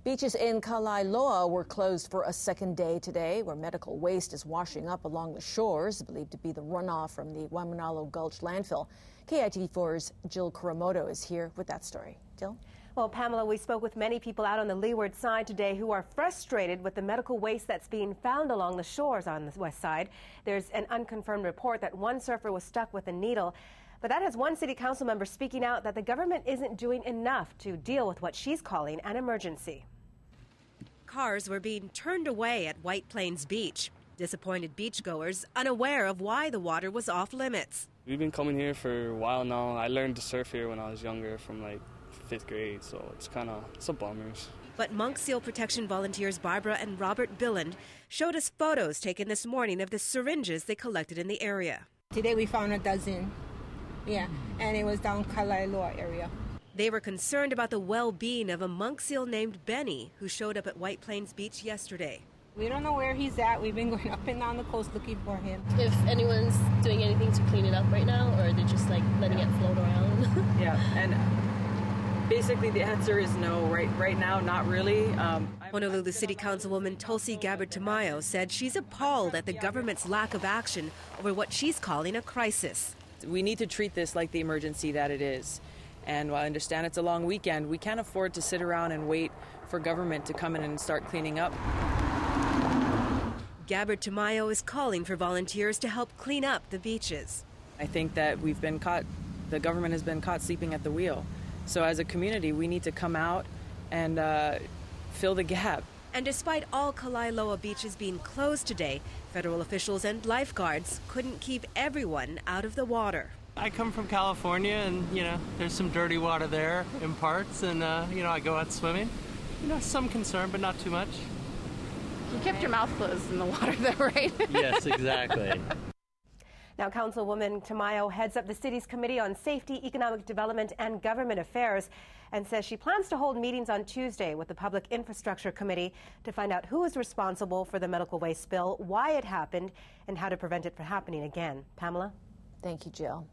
Beaches in Kalailoa were closed for a second day today, where medical waste is washing up along the shores, believed to be the runoff from the Waimanalo Gulch landfill. KITV4's Jill Kuramoto is here with that story. Jill? Well, Pamela, we spoke with many people out on the leeward side today who are frustrated with the medical waste that's being found along the shores on the west side. There's an unconfirmed report that one surfer was stuck with a needle. But that has one city council member speaking out that the government isn't doing enough to deal with what she's calling an emergency. Cars were being turned away at White Plains Beach. Disappointed beachgoers unaware of why the water was off limits. We've been coming here for a while now. I learned to surf here when I was younger, from like 5th grade, so it's a bummer. But Monk Seal Protection volunteers Barbara and Robert Billand showed us photos taken this morning of the syringes they collected in the area. Today we found a dozen. Yeah, and it was down Kalailoa area. They were concerned about the well-being of a monk seal named Benny, who showed up at White Plains Beach yesterday. We don't know where he's at. We've been going up and down the coast looking for him. If anyone's doing anything to clean it up right now, or they're just like letting it float around. Yeah, and basically the answer is no. Right now, not really. Honolulu City Councilwoman Tulsi Gabbard Tamayo said she's appalled at the government's lack of action over what she's calling a crisis. We need to treat this like the emergency that it is. And while I understand it's a long weekend, we can't afford to sit around and wait for government to come in and start cleaning up. Gabbard Tamayo is calling for volunteers to help clean up the beaches. I think that the government has been caught sleeping at the wheel. So as a community, we need to come out and fill the gap. And despite all Kalailoa beaches being closed today, federal officials and lifeguards couldn't keep everyone out of the water. I come from California, and there's some dirty water there in parts, and I go out swimming. Some concern, but not too much. You kept your mouth closed in the water though, right? Yes, exactly. Now, Councilwoman Tamayo heads up the city's Committee on Safety, Economic Development and Government Affairs and says she plans to hold meetings on Tuesday with the Public Infrastructure Committee to find out who is responsible for the medical waste spill, why it happened, and how to prevent it from happening again. Pamela? Thank you, Jill.